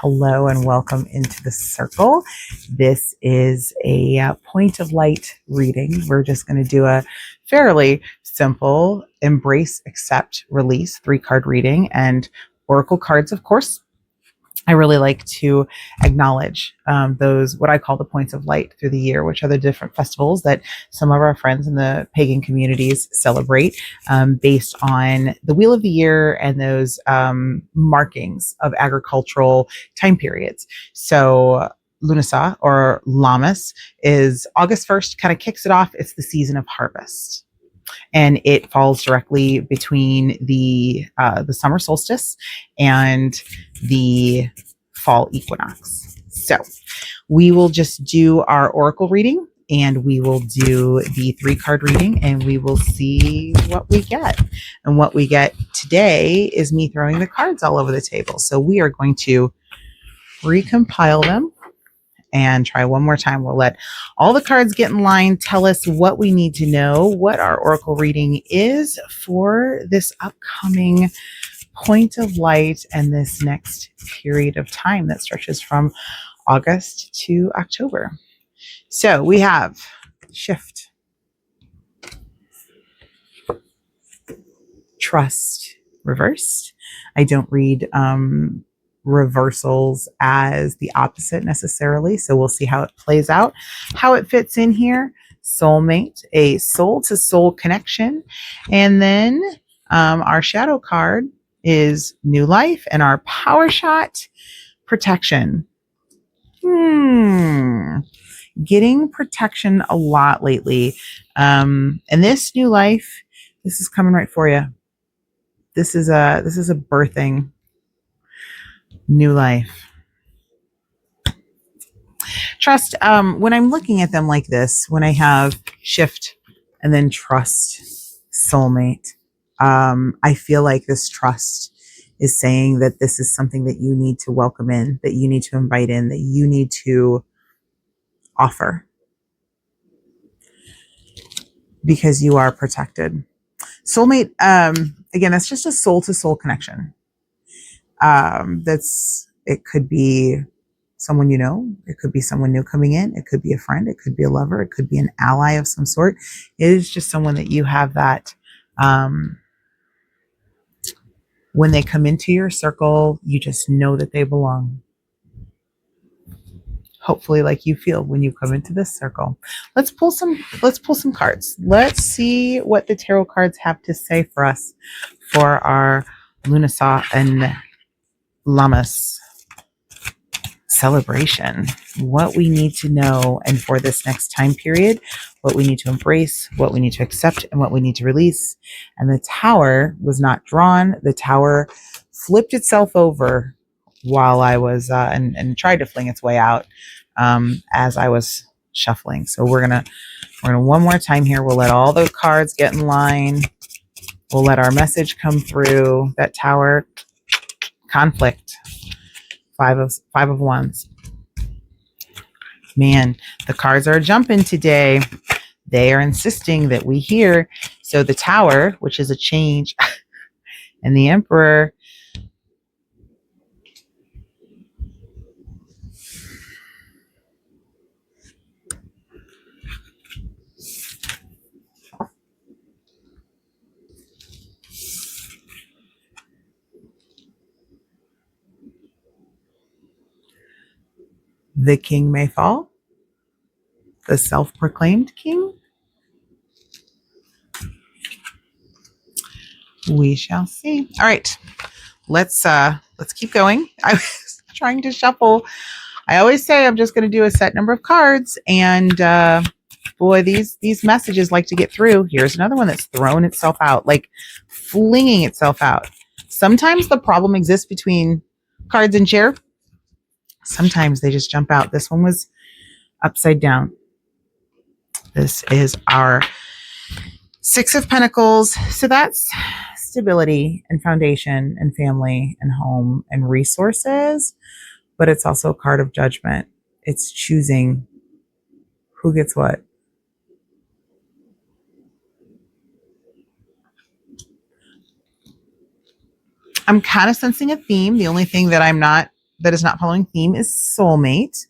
Hello and welcome into the circle. This is a point of light reading. We're just going to do a fairly simple embrace, accept, release 3-card reading and oracle cards, of course. I really like to acknowledge those, what I call the points of light through the year, which are the different festivals that some of our friends in the pagan communities celebrate based on the wheel of the year and those markings of agricultural time periods. So Lughnasadh or Lammas is August 1st, kind of kicks it off. It's the season of harvest. And it falls directly between the summer solstice and the fall equinox. So we will just do our oracle reading and we will do the 3-card reading and we will see what we get. And what we get today is me throwing the cards all over the table. So we are going to recompile them and try one more time. We'll let all the cards get in line, tell us what we need to know, what our oracle reading is for this upcoming point of light and this next period of time that stretches from August to October. So we have shift, trust, reversed. I don't read reversals as the opposite necessarily. So we'll see how it plays out, how it fits in here. Soulmate, a soul to soul connection. And then our shadow card is new life and our power shot, protection. Getting protection a lot lately. And this new life, this is coming right for you. This is a birthing new life. Trust, when I'm looking at them like this, when I have shift and then trust, soulmate, I feel like this trust is saying that this is something that you need to welcome in, that you need to invite in, that you need to offer because you are protected. Soulmate, again, that's just a soul to soul connection. It could be someone you know, it could be someone new coming in, it could be a friend, it could be a lover, it could be an ally of some sort. It is just someone that you have that when they come into your circle, you just know that they belong. Hopefully like you feel when you come into this circle. Let's pull some cards. Let's see what the tarot cards have to say for us for our Lughnasadh and Lammas celebration, what we need to know, and for this next time period, what we need to embrace, what we need to accept, and what we need to release. And the tower was not drawn. The tower flipped itself over while I was and tried to fling its way out as I was shuffling. So we're gonna one more time here. We'll let all the cards get in line. We'll let our message come through. That tower, conflict. Five of Wands. Man, the cards are jumping today. They are insisting that we hear. So the tower, which is a change, and the Emperor. The king may fall. The self-proclaimed king. We shall see. All right, let's keep going. I was trying to shuffle. I always say I'm just going to do a set number of cards, and boy, these messages like to get through. Here's another one that's thrown itself out, like flinging itself out. Sometimes the problem exists between cards and chair. Sometimes they just jump out. This one was upside down. This is our 6 of Pentacles. So that's stability and foundation and family and home and resources. But it's also a card of judgment. It's choosing who gets what. I'm kind of sensing a theme. The only thing that I'm not that is not following theme is soulmate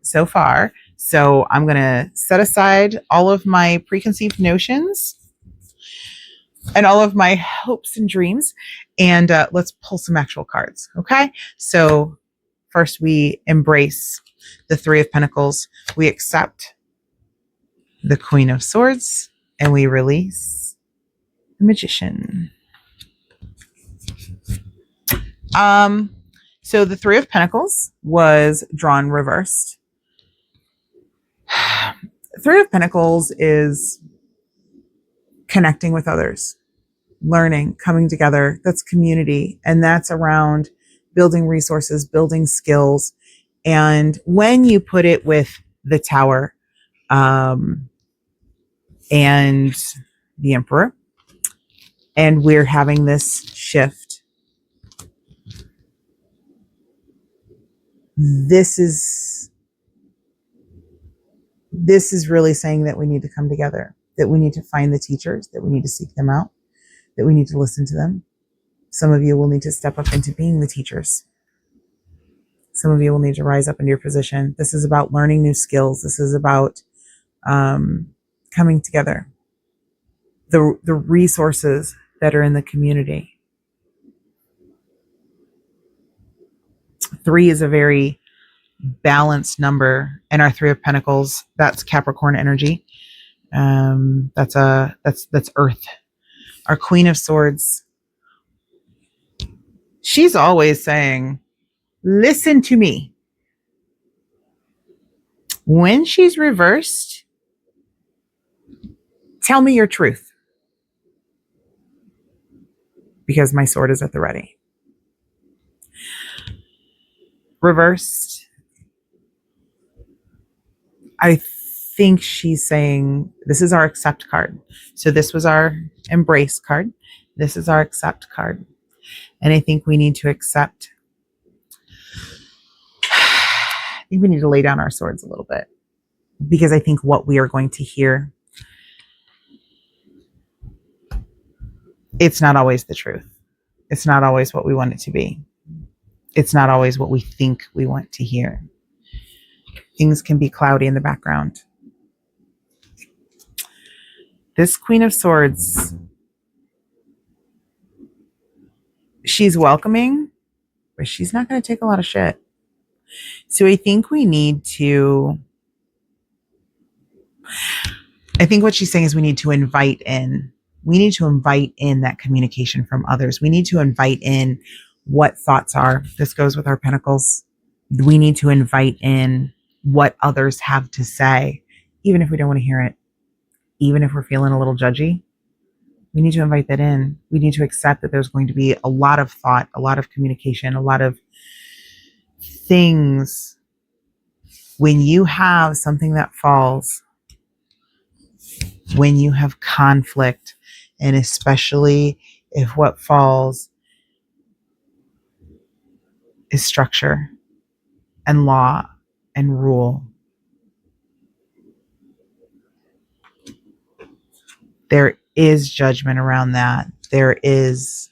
so far. So I'm going to set aside all of my preconceived notions and all of my hopes and dreams, and let's pull some actual cards. Okay. So first, we embrace the Three of Pentacles. We accept the Queen of Swords, and we release the Magician. So the Three of Pentacles was drawn reversed. Three of Pentacles is connecting with others, learning, coming together. That's community, and that's around building resources, building skills. And when you put it with the Tower and the Emperor, and we're having this shift, this is really saying that we need to come together, that we need to find the teachers, that we need to seek them out, that we need to listen to them. Some of you will need to step up into being the teachers. Some of you will need to rise up into your position. This is about learning new skills. This is about coming together. The resources that are in the community. 3 is a very balanced number, and our Three of Pentacles, that's Capricorn energy. That's Earth. Our Queen of Swords, she's always saying, listen to me. When she's reversed, tell me your truth, because my sword is at the ready. Reversed, I think she's saying this is our accept card. So this was our embrace card. This is our accept card. And I think we need to accept. I think we need to lay down our swords a little bit, because I think what we are going to hear, it's not always the truth. It's not always what we want it to be. It's not always what we think we want to hear. Things can be cloudy in the background. This Queen of Swords, she's welcoming, but she's not going to take a lot of shit. So I think we need to, I think what she's saying is we need to invite in. We need to invite in that communication from others. We need to invite in what thoughts are. This goes with our pentacles. We need to invite in what others have to say, even if we don't want to hear it, even if we're feeling a little judgy. We need to invite that in. We need to accept that there's going to be a lot of thought, a lot of communication, a lot of things. When you have something that falls, when you have conflict, and especially if what falls is structure and law and rule, there is judgment around that. There is,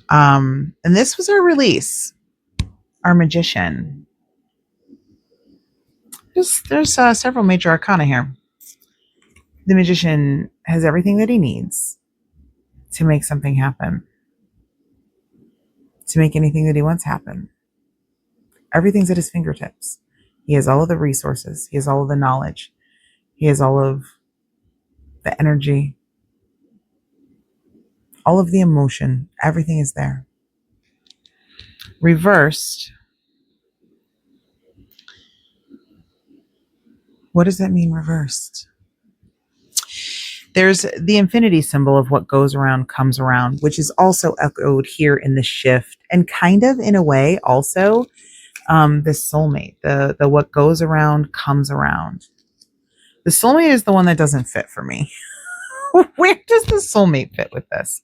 and this was our release, our Magician. There's several major arcana here. The Magician has everything that he needs to make something happen, to make anything that he wants happen. Everything's at his fingertips. He has all of the resources. He has all of the knowledge. He has all of the energy, all of the emotion. Everything is there. Reversed. What does that mean, reversed? There's the infinity symbol of what goes around comes around, which is also echoed here in the shift, and kind of in a way also this soulmate, the what goes around comes around. The soulmate is the one that doesn't fit for me. Where does the soulmate fit with this?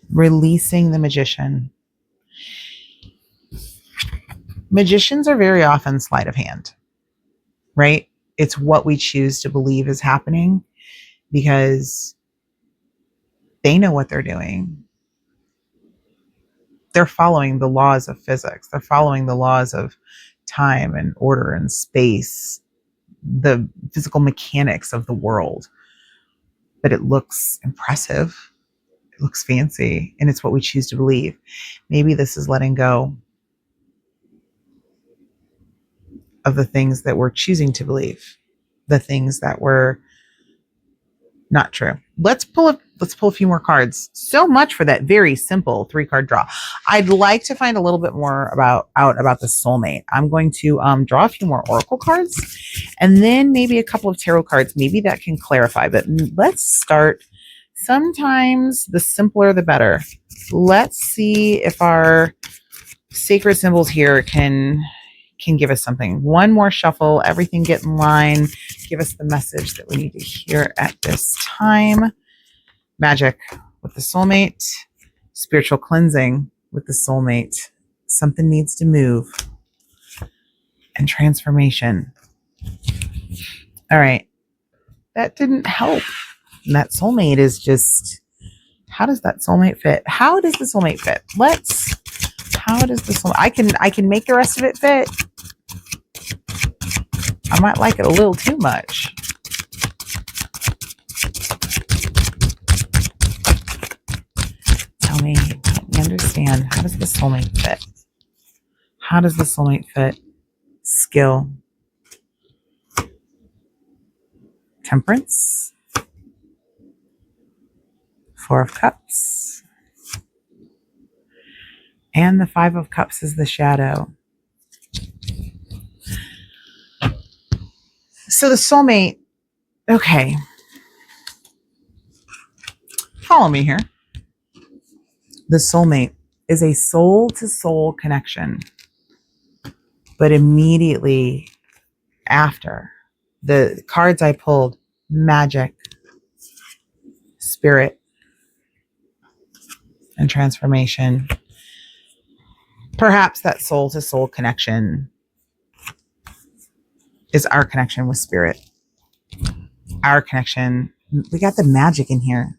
Releasing the Magician. Magicians are very often sleight of hand, right? It's what we choose to believe is happening, because They know what they're doing. They're following the laws of physics. They're following the laws of time and order and space, the physical mechanics of the world. But it looks impressive. It looks fancy. And it's what we choose to believe. Maybe this is letting go of the things that we're choosing to believe, the things that were not true. Let's pull a few more cards. So much for that very simple 3-card draw. I'd like to find a little bit more about the soulmate. I'm going to draw a few more oracle cards and then maybe a couple of tarot cards. Maybe that can clarify, but let's start. Sometimes the simpler the better. Let's see if our sacred symbols here can give us something. One more shuffle, everything get in line, give us the message that we need to hear at this time. Magic with the soulmate, spiritual cleansing with the soulmate. Something needs to move. And transformation. All right. That didn't help. And that soulmate is just, how does that soulmate fit? How does the soulmate fit? How does the soulmate, I can make the rest of it fit. I might like it a little too much. Help me understand. How does the soulmate fit? How does the soulmate fit? Skill. Temperance. 4 of Cups. And the 5 of Cups is the shadow. So the soulmate, okay. Follow me here. The soulmate is a soul-to-soul connection. But immediately after, the cards I pulled, magic, spirit, and transformation. Perhaps that soul-to-soul connection is our connection with spirit. Our connection. We got the magic in here.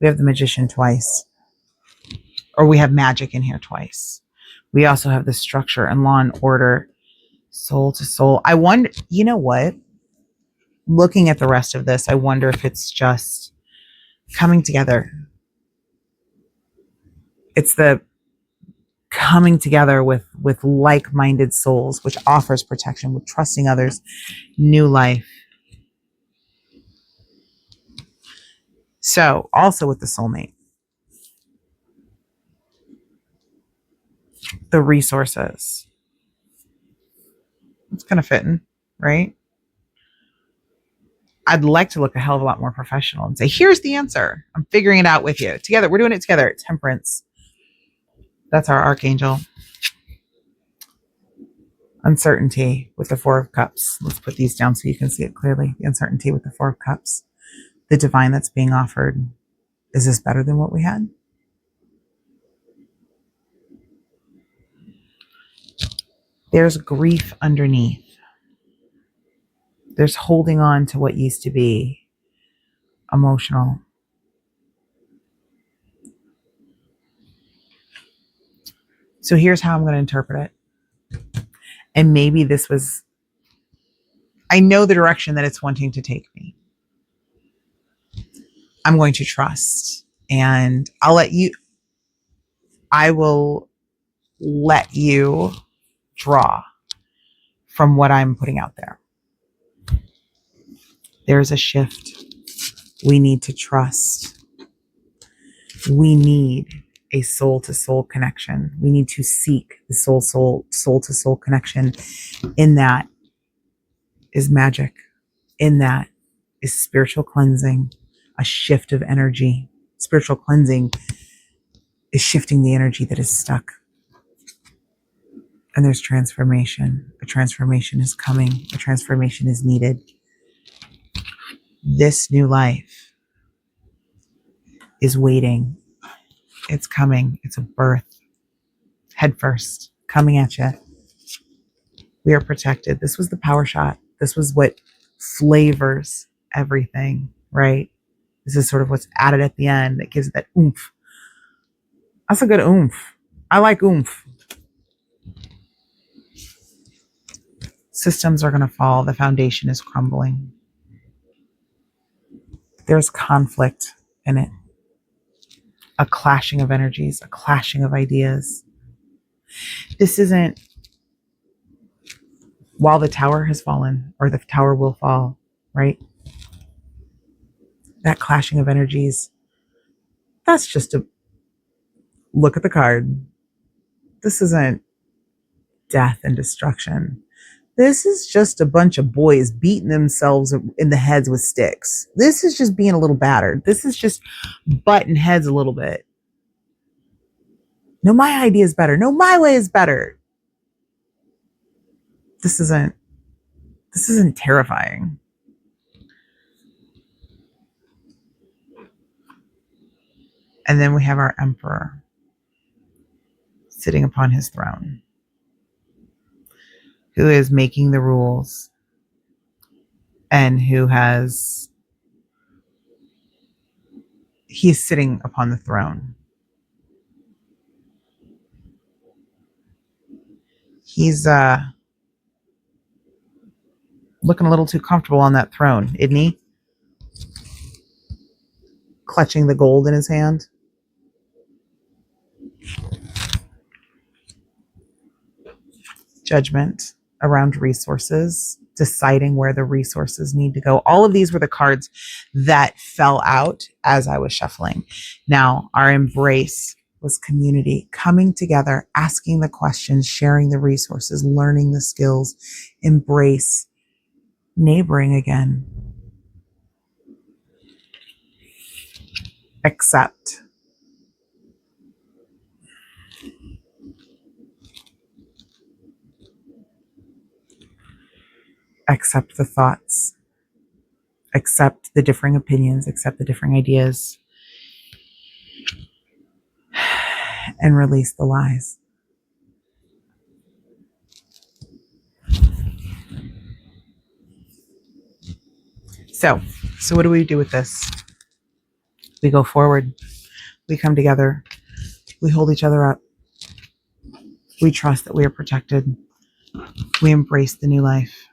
We have the magician twice. Or we have magic in here twice. We also have the structure and law and order, soul to soul. I wonder, you know what? Looking at the rest of this, I wonder if it's just coming together. It's the coming together with like-minded souls, which offers protection, with trusting others, new life. So also with the soulmate, the resources. It's going to fit in, right? I'd like to look a hell of a lot more professional and say, here's the answer. I'm figuring it out with you. Together. We're doing it together. Temperance. That's our archangel. Uncertainty with the 4 of Cups. Let's put these down so you can see it clearly. The uncertainty with the 4 of Cups. The divine that's being offered. Is this better than what we had? There's grief underneath. There's holding on to what used to be emotional. So here's how I'm going to interpret it. And maybe this was, I know the direction that it's wanting to take me. I'm going to trust, and I will let you draw from what I'm putting out there. There's a shift. We need to trust. We need a soul-to-soul connection. We need to seek the soul-to-soul connection. In that is magic. In that is spiritual cleansing, a shift of energy. Spiritual cleansing is shifting the energy that is stuck. And there's transformation. A transformation is coming. A transformation is needed. This new life is waiting. It's coming. It's a birth. Head first. Coming at you. We are protected. This was the power shot. This was what flavors everything, right? This is sort of what's added at the end that gives it that oomph. That's a good oomph. I like oomph. Systems are going to fall. The foundation is crumbling. There's conflict in it, a clashing of energies, a clashing of ideas. This isn't while the tower has fallen or the tower will fall, right? That clashing of energies, that's just a look at the card. This isn't death and destruction. This is just a bunch of boys beating themselves in the heads with sticks. This is just being a little battered. This is just butting heads a little bit. No, my idea is better. No, my way is better. This isn't terrifying. And then we have our emperor sitting upon his throne, who is making the rules and he's sitting upon the throne. He's looking a little too comfortable on that throne, isn't he? Clutching the gold in his hand. Judgment around resources, deciding where the resources need to go. All of these were the cards that fell out as I was shuffling. Now, our embrace was community, coming together, asking the questions, sharing the resources, learning the skills, embrace, neighboring again. Accept. Accept the thoughts. Accept the differing opinions, accept the differing ideas, and release the lies. So what do we do with this? We go forward. We come together. We hold each other up. We trust that we are protected. We embrace the new life.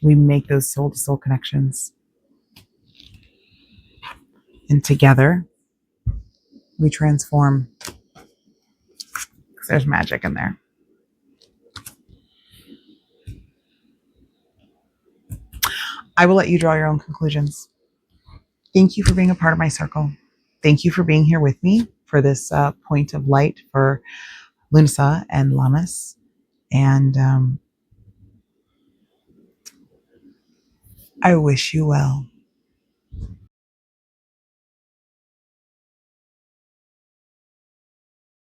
We make those soul-to-soul connections. And together, we transform. Because there's magic in there. I will let you draw your own conclusions. Thank you for being a part of my circle. Thank you for being here with me for this point of light for Lughnasadh and Lammas. And I wish you well.